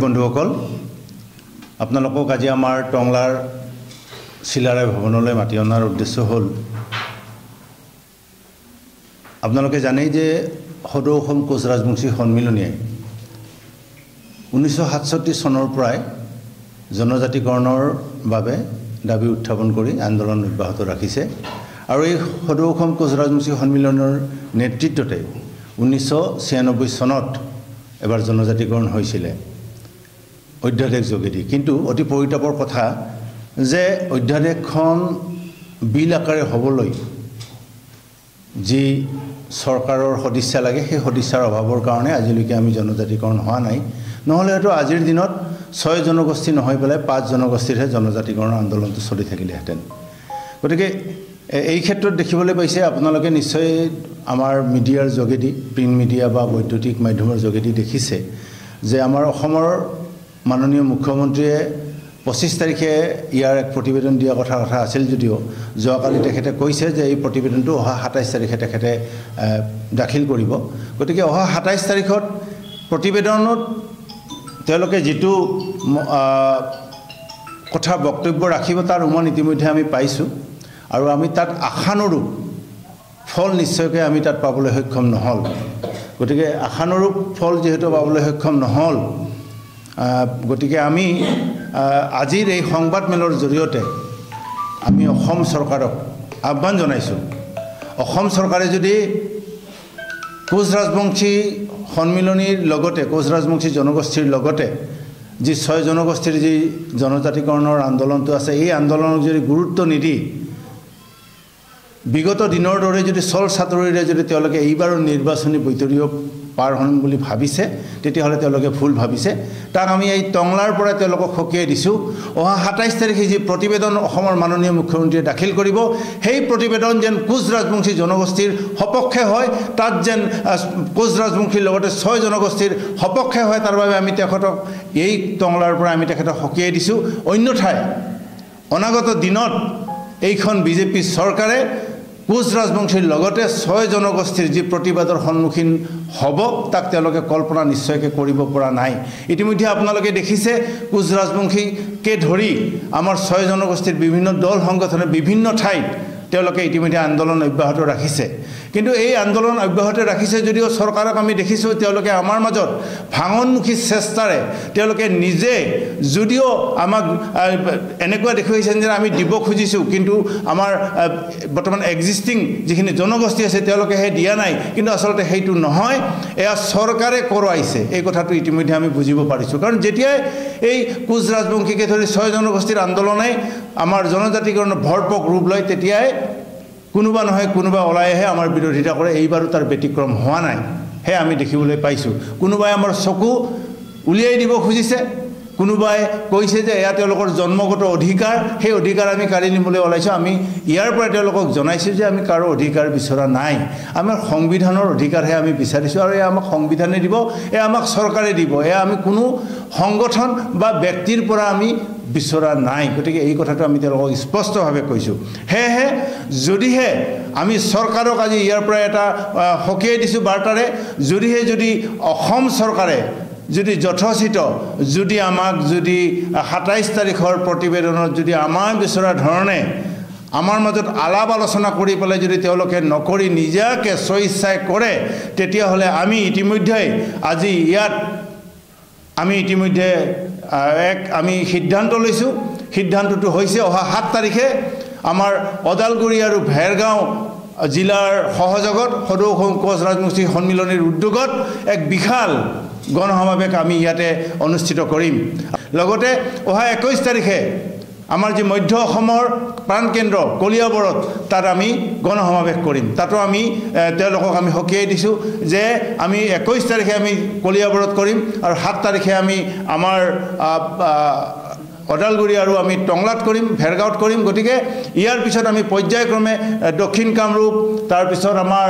বন্ধুসকল আপোনালোকক আজি আমাৰ টংলাৰ শিলাৰায় ভৱনলৈ মাতি অনাৰ উদ্দেশ্য হ'ল আপোনালোকে জানেই যে সদৌ অসম কোচ ৰাজবংশী সন্মিলনীয়ে 1967 চনৰ পৰাই জনজাতিকৰণৰ বাবে দাবী উত্থাপন কৰি আন্দোলন অব্যাহত ৰাখিছে আৰু এই সদৌ অসম কোচ ৰাজবংশী সন্মিলনৰ নেতৃত্বতে 1996 চনত এবাৰ জনজাতিকৰণ হৈছিল অধ্যাদেশ যোগেদি কিন্তু অতি পৰিতাপৰ কথা যে অধ্যাদেশখন বিল আকাৰে হ'বলৈ যি চৰকাৰৰ সদিচ্ছা লাগে সেই সদিচ্ছাৰ অভাৱৰ কাৰণে আজিলৈকে আমি জনজাতিকৰণ হোৱা নাই নহলে হয়তো আজিৰ দিনত 6 জনগোষ্ঠী নহয় পেলাই 5 জনগোষ্ঠীৰহে জনজাতিকৰণ আন্দোলনটো চলি থাকিলেহেঁতেন গতিকে এই ক্ষেত্ৰত দেখিবলৈ পাইছে আপোনালোকে নিশ্চয় আমাৰ মিডিয়াৰ যোগেদি প্ৰিন্ট মিডিয়া বা বৈদ্যুতিক মাধ্যমৰ যোগেদি দেখিছে যে আমাৰ অসমৰ মাননীয় মুখ্যমন্ত্ৰীয়ে 25 তাৰিখে ইয়াৰ এক প্ৰতিবেদন দিয়া কথা আছিল যদিও যোৱাকালি তেখেতে কৈছে যে এই প্ৰতিবেদনটো অহা 27 তাৰিখে তেখেতে দাখিল কৰিব গতিকে অহা 27 তাৰিখত প্ৰতিবেদনত তেওঁলোকে যেটো কথা বক্তব্য ৰাখিব তাৰ উমান ইতিমধ্যে আমি পাইছো আৰু আমি তাত আশানুৰূপ ফল নিশ্চয়কৈ আমি তাত পাবলৈ সক্ষম নহল গতিকে আশানুৰূপ ফল যেহেতু পাবলৈ সক্ষম নহল গতিকে আমি আজিৰ এই সংবাদমেলৰ জৰিয়তে আমি অসম চৰকাৰক আহ্বান জনাইছো অসম চৰকাৰে যদি কোচ ৰাজবংশী সন্মিলনীৰ লগতে কোচ ৰাজবংশী জনগোষ্ঠীৰ লগতে যি 6 জনগোষ্ঠীৰ যি জনজাতিকৰণৰ আন্দোলনটো আছে এই আন্দোলনক যদি গুৰুত্ব নিদি বিগত দিনৰ দৰে যদি চল ছাতৰিৰে যদি তেওঁলোকে এইবাৰৰ নিৰ্বাচনী বৈতৰীয় পাৰ হন বুলি ভাবিছে তেতিয়াহলে তেওঁলোকে ভুল ভাবিছে তাক আমি এই টংলাৰ পৰা তেওঁলোকক হকিয়াই দিছো অহা 27 তাৰিখে যি প্ৰতিবেদন অসমৰ মাননীয় মুখ্যমন্ত্ৰীয়ে দাখিল কৰিব সেই প্ৰতিবেদন যেন কোচ ৰাজবংশী জনগোষ্ঠীৰ সপক্ষে হয় তাত যেন কোচ ৰাজবংশীৰ লগতে 6 জনগোষ্ঠীৰ সপক্ষে হয় তাৰ বাবে আমি তেখেতক এই টংলাৰ পৰা আমি তেখেতক হকিয়াই দিছো অন্যথায় অনাগত দিনত এইখন বিজেপি চৰকাৰে কোচ ৰাজবংশীৰ লগতে 6 জনগোষ্ঠীৰ যি প্ৰতিবাদৰ সন্মুখীন হ'ব তাক তেওঁলোকে কল্পনা নিশ্চয়কৈ কৰিব পৰা নাই ইতিমধ্যে আপোনালোকে দেখিছে কোচ ৰাজবংশীকে ধৰি আমাৰ 6 জনগোষ্ঠীৰ বিভিন্ন দল সংগঠনে বিভিন্ন ঠাইত তেওঁলোকে ইতিমধ্যে আন্দোলন অব্যাহত ৰাখিছে কিন্তু এই আন্দোলন অব্যাহত ৰাখিছে যদিও চৰকাৰক আমি দেখিছো তেওঁলোকে আমাৰ মাজত ভাঙনমুখী চেষ্টাৰে তেওঁলোকে নিজে যদিও আমাক এনেকুৱা দেখুৱাইছেন যে আমি দিব খুজিছো কিন্তু আমাৰ বৰ্তমান এক্সিস্টিং যিখিনি জনগোষ্ঠী আছে তেওঁলোকে হে দিয়া নাই কিন্তু আসলতে হেইটো নহয় এয়া চৰকাৰে কৰাইছে এই কথাটো ইতিমধ্যে আমি বুজিব পাৰিছো কাৰণ যেতিয়া এই কোচ ৰাজবংশীকে ধৰি 6 জনগোষ্ঠীৰ আন্দোলনে আমাৰ জনজাতিকৰণৰ ভৰপক ৰূপ লয় তেতিয়াই কোনোবা নহয় কোনোবা ওলাইহে আমাৰ বিৰোধিতা কৰে এইবাৰো তাৰ ব্যতিক্ৰম হোৱা নাই হে আমি দেখিবলৈ পাইছো কোনোবাই আমাৰ চকু উলিয়াই দিব খুজিছে কোনোবাই কৈছে যে এয়া তেওঁলোকৰ জন্মগত অধিকাৰ সেই অধিকাৰ আমি কাঢ়ি নিবলৈ ওলাইছো আমি ইয়াৰ পৰা তেওঁলোকক জনাইছো যে আমি কাৰো অধিকাৰ বিচৰা নাই আমাৰ সংবিধানৰ অধিকাৰহে আমি বিচাৰিছো আৰু এয়া আমাক সংবিধানে দিব এয়া আমাক চৰকাৰে দিব এয়া আমি কোনো সংগঠন বা ব্যক্তিৰ পৰা আমি বিচৰা নাই গতিকে এই কথাটো আমি তেওঁলোকক স্পষ্টভাৱে কৈছো হেহে যদিহে আমি চৰকাৰক আজি ইয়াৰ পৰা এটা হকিয়াই দিছো বাৰ্তাৰে যদিহে যদি অসম চৰকাৰে যদি যথোচিত যদি আমাক যদি 27 তাৰিখৰ প্ৰতিবেদনত যদি আমাৰ বিচৰা ধৰণে আমাৰ মাজত আলাপ আলোচনা কৰি পেলাই যদি তেওঁলোকে নকৰি নিজাকে স্বইচ্ছাই কৰে তেতিয়াহলে আমি ইতিমধ্যে আজি ইয়াত আমি ইতিমধ্যে আমি সিদ্ধান্ত লৈছো সিদ্ধান্তটো হৈছে অহা 7 তাৰিখে আমাৰ ওদালগুৰি আৰু ভেৰগাঁও জিলাৰ সহযোগত সদৌ অসম কোচ ৰাজবংশী সন্মিলনীৰ উদ্যোগত এক বিশাল গণসমাবেশ আমি ইয়াতে অনুষ্ঠিত কৰিম লগতে অহা 21 তাৰিখে আমাৰ যি মধ্য অসমৰ প্ৰাণকেন্দ্ৰ কলিয়াবৰত তাত আমি গণসমাবেশ কৰিম তাতো আমি তেওঁলোকক আমি হকিয়াই দিছো যে আমি 21 তাৰিখে আমি কলিয়াবৰত কৰিম আৰু 7 তাৰিখে আমি আমাৰ ওদালগুৰি আৰু আমি টংলাত কৰিম ভেৰগাঁৱত কৰিম গতিকে ইয়াৰ পিছত আমি পৰ্যায়ক্ৰমে দক্ষিণ কামৰূপ তাৰ পিছত আমাৰ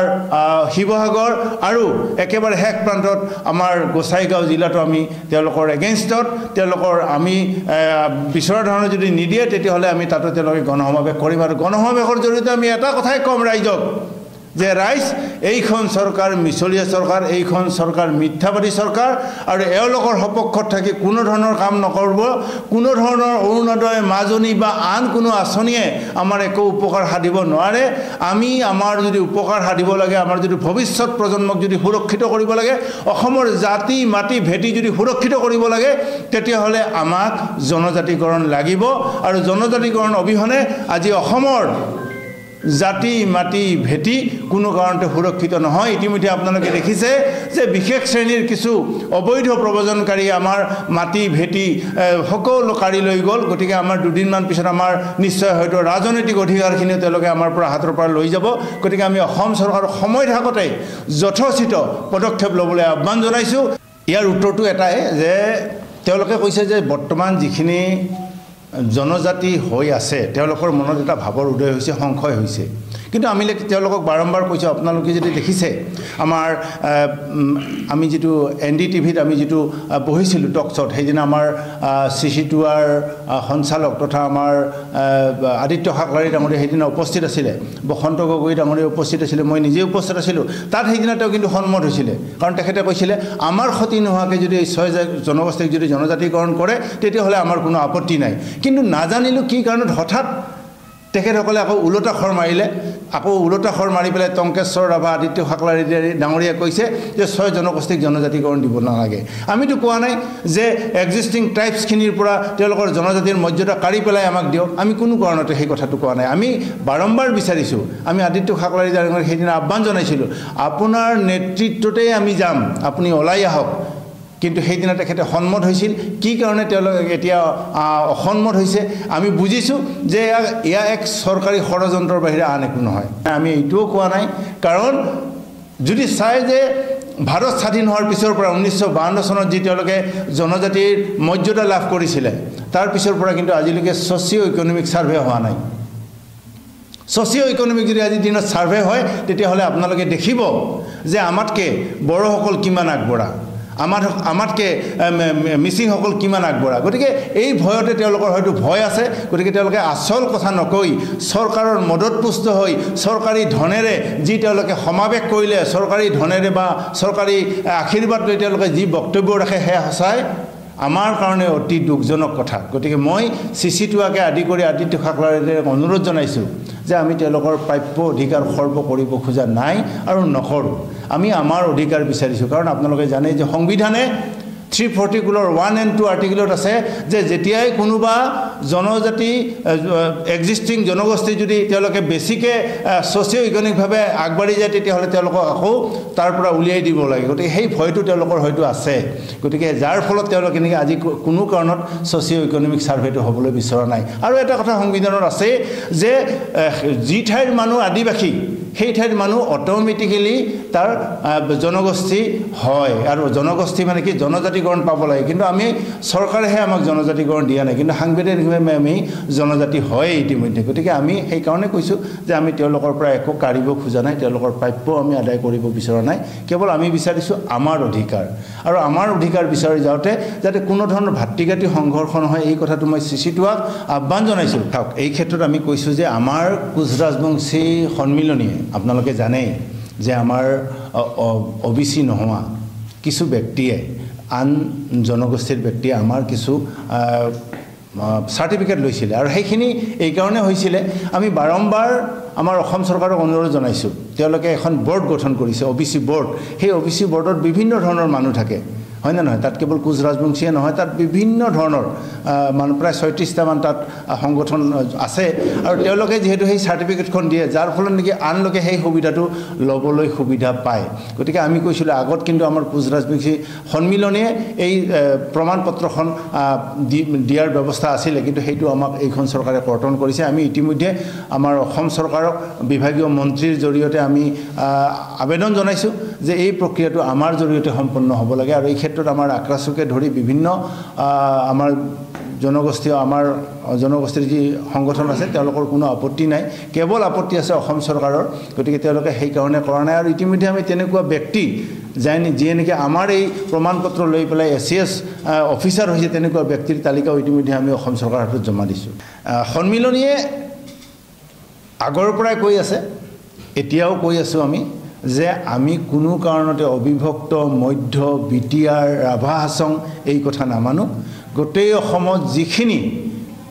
শিৱসাগৰ আৰু একেবাৰে হেক প্ৰান্তত আমাৰ গোসাইগাঁও জিলাটো আমি তেওঁলোকৰ এগেইনষ্টত তেওঁলোকৰ আমি বিচৰা ধৰণে যদি নিদিয়ে তেতিয়াহলে আমি তাতো তেওঁলোকে গণসমাবেশ কৰিম আৰু গণসমাবেশৰ জৰিয়তে আমি এটা কথাই কম ৰাইজক যে ৰাইজ এইখন চৰকাৰ মিছলীয়া চৰকাৰ, এইখন চৰকাৰ মিথ্যাবাদী চৰকাৰ, আৰু এওঁলোকৰ সপক্ষত থাকি কোনো ধৰণৰ কাম নকৰিব। কোনো ধৰণৰ অৰুণোদয়, মাজনী বা আন কোনো আঁচনিয়ে আমাৰ একো উপকাৰ সাধিব নোৱাৰে। আমি আমাৰ যদি উপকাৰ সাধিব লাগে, আমাৰ যদি ভৱিষ্যত প্ৰজন্মক যদি সুৰক্ষিত কৰিব লাগে, অসমৰ জাতি মাটি ভেটি যদি সুৰক্ষিত কৰিব লাগে, তেতিয়াহ'লে আমাক জনজাতিকৰণ লাগিব। আৰু জনজাতিকৰণ অবিহনে আজি অসমৰ জাতি মাটি ভেটি কোনো কাৰণতে সুৰক্ষিত নহয়। ইতিমধ্যে আপোনালোকে দেখিছে যে বিশেষ শ্ৰেণীৰ কিছু অবৈধ প্ৰব্ৰজনকাৰী আমাৰ মাটি ভেটি সকলো কাঢ়ি লৈ গ'ল। গতিকে আমাৰ দুদিনমান পিছত আমাৰ নিশ্চয় হয়তো ৰাজনৈতিক অধিকাৰখিনিও তেওঁলোকে আমাৰ পৰা হাতৰ পৰা লৈ যাব। গতিকে আমি অসম চৰকাৰৰ সময় থাকোঁতে যথোচিত পদক্ষেপ ল'বলৈ আহ্বান জনাইছোঁ। ইয়াৰ উত্তৰটো এটাই যে তেওঁলোকে কৈছে যে বৰ্তমান যিখিনি জনজাতি হৈ আছে তেওঁলোকৰ মনত এটা ভাৱৰ উদয় হৈছে, সংশয় হৈছে। কিন্তু আমি তেওঁলোকক বাৰম্বাৰ কৈছোঁ, আপোনালোকে যদি দেখিছে আমাৰ আমি যিটো NDTVত আমি যিটো বহিছিলোঁ টক শ্ব'ত, সেইদিনা আমাৰ CC2R সঞ্চালক তথা আমাৰ আদিত্য খাকলাৰী ডাঙৰীয়া সেইদিনা উপস্থিত আছিলে, বসন্ত গগৈ ডাঙৰীয়া উপস্থিত আছিলে, মই নিজে উপস্থিত আছিলোঁ। তাত সেইদিনা তেওঁ কিন্তু সন্মত হৈছিলে, কাৰণ তেখেতে কৈছিলে আমাৰ ক্ষতি নোহোৱাকৈ যদি এই 6 জনগোষ্ঠীক যদি জনজাতিকৰণ কৰে তেতিয়াহ'লে আমাৰ কোনো আপত্তি নাই। কিন্তু নাজানিলোঁ কি কাৰণত হঠাৎ তেখেতসকলে আকৌ ওলোটা খৰ মাৰিলে। আকৌ ওলোটা খৰ মাৰি পেলাই টংকেশ্বৰ ৰাভা, আদিত্য খাকলাৰী ডাঙৰীয়াই কৈছে যে 6 জনগোষ্ঠীক জনজাতিকৰণ দিব নালাগে। আমিতো কোৱা নাই যে এক্সিষ্টিং ট্ৰাইবছখিনিৰ পৰা তেওঁলোকৰ জনজাতিৰ মৰ্যাদা কাঢ়ি পেলাই আমাক দিয়ক, আমি কোনো কাৰণতে সেই কথাটো কোৱা নাই। আমি বাৰম্বাৰ বিচাৰিছোঁ, আমি আদিত্য খাকলাৰী ডাঙৰীয়াক সেইদিনা আহ্বান জনাইছিলোঁ, আপোনাৰ নেতৃত্বতেই আমি যাম, আপুনি ওলাই আহক। কিন্তু সেইদিনা তেখেতে সন্মত হৈছিল। কি কাৰণে তেওঁলোকে এতিয়া অসন্মত হৈছে আমি বুজিছোঁ যে এয়া এক চৰকাৰী ষড়যন্ত্ৰৰ বাহিৰে আন একো নহয়। আমি এইটোও কোৱা নাই, কাৰণ যদি চাই যে ভাৰত স্বাধীন হোৱাৰ পিছৰ পৰা 1952 চনত যি তেওঁলোকে জনজাতিৰ মৰ্যাদা লাভ কৰিছিলে, তাৰ পিছৰ পৰা কিন্তু আজিলৈকে ছ'চিঅ' ইকনমিক ছাৰ্ভে হোৱা নাই। ছ'চিঅ' ইকনমিক যদি আজিৰ দিনত ছাৰ্ভে হয় তেতিয়াহ'লে আপোনালোকে দেখিব যে আমাতকৈ বড়োসকল কিমান আগবঢ়া, আমাতকৈ মিচিংসকল কিমান আগবঢ়া। গতিকে এই ভয়তে তেওঁলোকৰ হয়তো ভয় আছে। গতিকে তেওঁলোকে আচল কথা নকৈ চৰকাৰৰ মদতপুষ্ট হৈ চৰকাৰী ধনেৰে যি তেওঁলোকে সমাৱেশ কৰিলে, চৰকাৰী ধনেৰে বা চৰকাৰী আশীৰ্বাদ লৈ তেওঁলোকে যি বক্তব্য ৰাখে সেয়া সঁচাই আমাৰ কাৰণে অতি দুখজনক কথা। গতিকে মই CC2Rকে আদি কৰি আদিত্য খাকলাৰীক অনুৰোধ জনাইছোঁ যে আমি তেওঁলোকৰ প্ৰাপ্য অধিকাৰ খৰ্ব কৰিব খোজা নাই আৰু নকৰোঁ। আমি আমাৰ অধিকাৰ বিচাৰিছোঁ, কাৰণ আপোনালোকে জানে যে সংবিধানে 340 1 and 2 আৰ্টিকেলত আছে যে যেতিয়াই কোনোবা জনজাতি এক্সিষ্টিং জনগোষ্ঠী যদি তেওঁলোকে বেছিকৈ ছ'চিঅ' ইকনমিকভাৱে আগবাঢ়ি যায় তেতিয়াহ'লে তেওঁলোকক আকৌ তাৰ পৰা উলিয়াই দিব লাগে। গতিকে সেই ভয়টো তেওঁলোকৰ হয়তো আছে। গতিকে যাৰ ফলত তেওঁলোকে নেকি আজি কোনো কাৰণত ছ'চিঅ' ইকনমিক ছাৰ্ভেটো হ'বলৈ বিচৰা নাই। আৰু এটা কথা সংবিধানত আছে যে যি ঠাইৰ মানুহ আদিবাসী সেই ঠাইৰ মানুহ অট'মেটিকেলি তাৰ জনগোষ্ঠী হয়, আৰু জনগোষ্ঠী মানে কি জনজাতিকৰণ পাব লাগে। কিন্তু আমি চৰকাৰেহে আমাক জনজাতিকৰণ দিয়া নাই, কিন্তু সাংবিধানিকভাৱে আমি জনজাতি হয় ইতিমধ্যে। গতিকে আমি সেইকাৰণে কৈছোঁ যে আমি তেওঁলোকৰ পৰা একো কাঢ়িব খোজা নাই, তেওঁলোকৰ প্ৰাপ্য আমি আদায় কৰিব বিচৰা নাই। কেৱল আমি বিচাৰিছোঁ আমাৰ অধিকাৰ, আৰু আমাৰ অধিকাৰ বিচাৰি যাওঁতে যাতে কোনো ধৰণৰ ভাতৃঘাতী সংঘৰ্ষ নহয় এই কথাটো মই CC2Rক আহ্বান জনাইছোঁ। চাওক, এই ক্ষেত্ৰত আমি কৈছোঁ যে আমাৰ কোচ ৰাজবংশী সন্মিলনীয়ে আপোনালোকে জানেই যে আমাৰ OBC নোহোৱা কিছু ব্যক্তিয়ে, আন জনগোষ্ঠীৰ ব্যক্তিয়ে আমাৰ কিছু চাৰ্টিফিকেট লৈছিলে, আৰু সেইখিনি এইকাৰণে হৈছিলে আমি বাৰম্বাৰ আমাৰ অসম চৰকাৰক অনুৰোধ জনাইছোঁ। তেওঁলোকে এখন বৰ্ড গঠন কৰিছে, OBC বৰ্ড। সেই OBC বৰ্ডত বিভিন্ন ধৰণৰ মানুহ থাকে, হয় নে নহয়? তাত কেৱল কোচ ৰাজবংশীয়ে নহয়, তাত বিভিন্ন ধৰণৰ প্ৰায় 36টামান তাত সংগঠন আছে। আৰু তেওঁলোকে যিহেতু সেই চাৰ্টিফিকেটখন দিয়ে, যাৰ ফলত নেকি আন লোকে সেই সুবিধাটো ল'বলৈ সুবিধা পায়। গতিকে আমি কৈছিলোঁ আগত কিন্তু আমাৰ কোচ ৰাজবংশী সন্মিলনীয়ে এই প্ৰমাণ পত্ৰখন দিয়াৰ ব্যৱস্থা আছিলে, কিন্তু সেইটো আমাক এইখন চৰকাৰে কৰ্তন কৰিছে। আমি ইতিমধ্যে আমাৰ অসম চৰকাৰক বিভাগীয় মন্ত্ৰীৰ জৰিয়তে আমি আবেদন জনাইছোঁ যে এই প্ৰক্ৰিয়াটো আমাৰ জৰিয়তে সম্পন্ন হ'ব লাগে। আৰু এই ক্ষেত্ৰত আমাৰ আক্ৰাচুকে ধৰি বিভিন্ন আমাৰ জনগোষ্ঠীৰ যি সংগঠন আছে তেওঁলোকৰ কোনো আপত্তি নাই, কেৱল আপত্তি আছে অসম চৰকাৰৰ। গতিকে তেওঁলোকে সেইকাৰণে কৰা নাই। আৰু ইতিমধ্যে আমি তেনেকুৱা ব্যক্তি যিয়ে নেকি আমাৰ এই প্ৰমাণ পত্ৰ লৈ পেলাই SCS অফিচাৰ হৈছে তেনেকুৱা ব্যক্তিৰ তালিকাও ইতিমধ্যে আমি অসম চৰকাৰৰ হাতত জমা দিছোঁ। সন্মিলনীয়ে আগৰ পৰাই কৈ আছে এতিয়াও কৈ আছোঁ যে আমি কোনো কাৰণতে অবিভক্ত মধ্য বিটিআৰ ৰাভা হাছং এই কথা নামানো গোটেই অসমত যিখিনি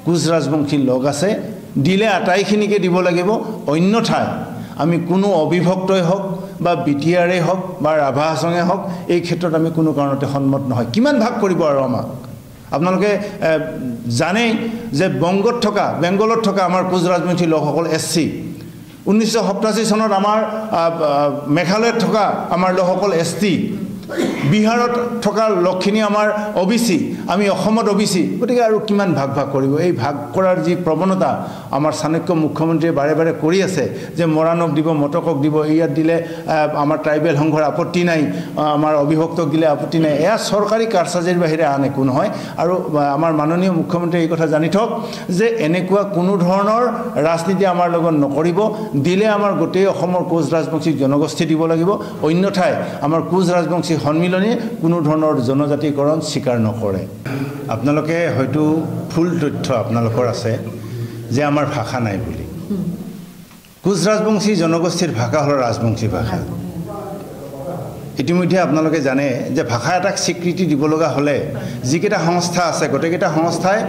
কোচ ৰাজবংশী লগ আছে দিলে আটাইখিনিকে দিব লাগিব অন্যথায় আমি কোনো অবিভক্তই হওক বা বিটিআৰে হওক বা ৰাভা হাছঙে হওক এই ক্ষেত্ৰত আমি কোনো কাৰণতে সন্মত নহয় কিমান ভাগ কৰিব আৰু আমাক আপোনালোকে জানেই যে বেংগলত থকা আমাৰ কোচ ৰাজবংশী লোকসকল SC 1987 চনত আমাৰ মেঘালয়ত থকা আমাৰ লোকসকল ST বিহাৰত থকা লক্ষিণী আমাৰ OBC আমি অসমত OBC গতিকে আৰু কিমান ভাগ কৰিব এই ভাগ কৰাৰ যি প্ৰৱণতা আমাৰ চাণক্য মুখ্যমন্ত্ৰীয়ে বাৰে বাৰে কৰি আছে যে মৰাণক দিব মটকক দিব ইয়াত দিলে আমাৰ ট্ৰাইবেল সংঘৰ আপত্তি নাই আমাৰ অবিভক্তক দিলে আপত্তি নাই এয়া চৰকাৰী কাৰসাজিৰ বাহিৰে আন একো নহয় আৰু আমাৰ মাননীয় মুখ্যমন্ত্ৰীয়ে এই কথা জানি থওক যে এনেকুৱা কোনো ধৰণৰ ৰাজনীতি আমাৰ লগত নকৰিব দিলে আমাৰ গোটেই অসমৰ কোচ ৰাজবংশী জনগোষ্ঠী দিব লাগিব অন্যথায় আমাৰ কোচ ৰাজবংশী সন্মিলনে কোনো ধৰণৰ জনজাতিকৰণ স্বীকাৰ নকৰে আপোনালোকে হয়তো ফুল তথ্য আপোনালোকৰ আছে যে আমাৰ ভাষা নাই বুলি কোচ ৰাজবংশী জনগোষ্ঠীৰ ভাষা হ'ল ৰাজবংশী ভাষা ইতিমধ্যে আপোনালোকে জানে যে ভাষা এটাক স্বীকৃতি দিব লগা হ'লে যিকেইটা সংস্থা আছে গোটেইকেইটা সংস্থাই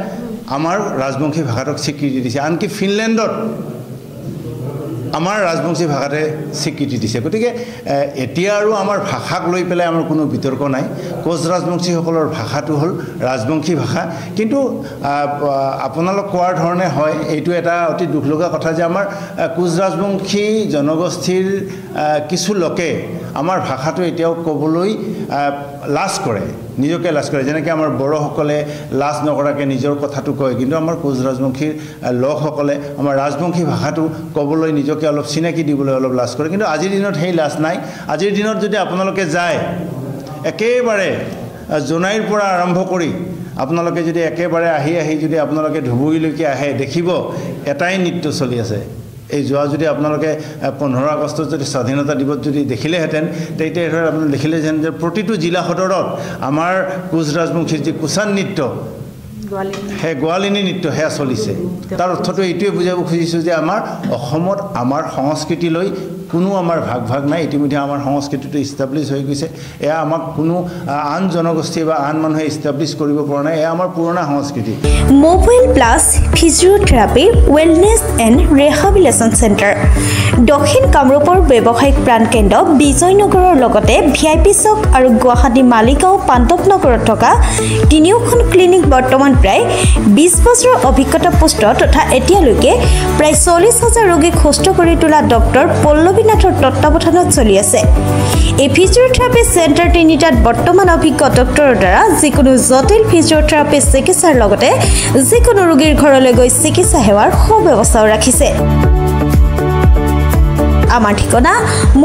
আমাৰ ৰাজবংশী ভাষাটোক স্বীকৃতি দিছে আনকি ফিনলেণ্ডত আমাৰ ৰাজবংশী ভাষাতে স্বীকৃতি দিছে গতিকে এতিয়া আৰু আমাৰ ভাষাক লৈ পেলাই আমাৰ কোনো বিতৰ্ক নাই কোচ ৰাজবংশীসকলৰ ভাষাটো হ'ল ৰাজবংশী ভাষা কিন্তু আপোনালোক কোৱাৰ ধৰণে হয় এইটো এটা অতি দুখ লগা কথা যে আমাৰ কোচ ৰাজবংশী জনগোষ্ঠীৰ কিছু লোকে আমাৰ ভাষাটো এতিয়াও ক'বলৈ লাজ কৰে নিজকে লাজ কৰে যেনেকৈ আমাৰ বড়োসকলে লাজ নকৰাকৈ নিজৰ কথাটো কয় কিন্তু আমাৰ কোচ ৰাজবংশীৰ লোকসকলে আমাৰ ৰাজবংশী ভাষাটো ক'বলৈ নিজকে অলপ চিনাকি দিবলৈ অলপ লাজ কৰে কিন্তু আজিৰ দিনত সেই লাজ নাই আজিৰ দিনত যদি আপোনালোকে যায় একেবাৰে জোনাইৰ পৰা আৰম্ভ কৰি আপোনালোকে যদি একেবাৰে আহি যদি আপোনালোকে ধুবুৰীলৈকে আহে দেখিব এটাই নৃত্য চলি আছে এই যোৱা যদি আপোনালোকে 15 আগষ্টত যদি স্বাধীনতা দিৱস যদি দেখিলেহেঁতেন তেতিয়া আপোনালোকে দেখিলেহেঁতেন যে প্ৰতিটো জিলা সদৰত আমাৰ কোচ ৰাজবংশীৰ যি কুচান নৃত্য হে গোৱালিনী নৃত্য হেয়া চলিছে তাৰ অৰ্থটো এইটোৱে বুজাব খুজিছোঁ যে আমাৰ অসমত আমাৰ সংস্কৃতিলৈ কোনো আমাৰ ভাগ নাই ইতিমধ্যে আমাৰ সংস্কৃতিটো ইষ্টাব্লিছ হৈ গৈছে এয়া আমাক কোনো আন জনগোষ্ঠী বা আন মানুহে ইষ্টাব্লিছ কৰিব পৰা নাই এয়া আমাৰ পুৰণা সংস্কৃতি mobile plus physiotherapy wellness and rehabilitation centre দক্ষিণ কামৰূপৰ ব্যৱসায়িক প্ৰাণকেন্দ্ৰ বিজয়নগৰৰ লগতে VIP চক আৰু গুৱাহাটী মালিগাঁও পাণ্ডৱনগৰত থকা তিনিওখন ক্লিনিক বৰ্তমান প্ৰায় 20 বছৰৰ অভিজ্ঞতা পুষ্ট তথা এতিয়ালৈকে প্ৰায় 40,000 ৰোগীক সুস্থ কৰি তোলা ডক্টৰ পল্লৱীনাথৰ তত্ত্বাৱধানত চলি আছে এই ফিজিঅ'থেৰাপি চেণ্টাৰ তিনিটাত বৰ্তমান অভিজ্ঞ ডক্টৰৰ দ্বাৰা যিকোনো জটিল ফিজিঅ'থেৰাপি চিকিৎসাৰ লগতে যিকোনো ৰোগীৰ ঘৰলৈ গৈ চিকিৎসা সেৱাৰ সুব্যৱস্থাও ৰাখিছে আমাৰ ঠিকনা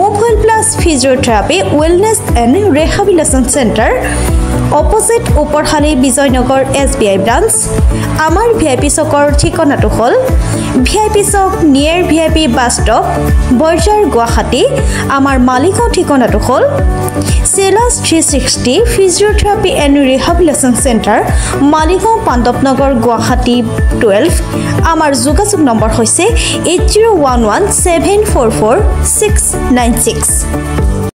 mobile plus physiotherapy wellness and rehabilitation centre opposite Uparhali Bijoynagar SBI branch আমাৰ VIP চকৰ ঠিকনাটো হ'ল VIP Chowk near VIP bus stop Borjhar Guwahati আমাৰ মালিগাঁও ঠিকনাটো হ'ল চেলাছ 360 physiotherapy and rehabilitation centre Maligaon Pandavnagar Guwahati 12 আমাৰ যোগাযোগ নম্বৰ হৈছে 8011744696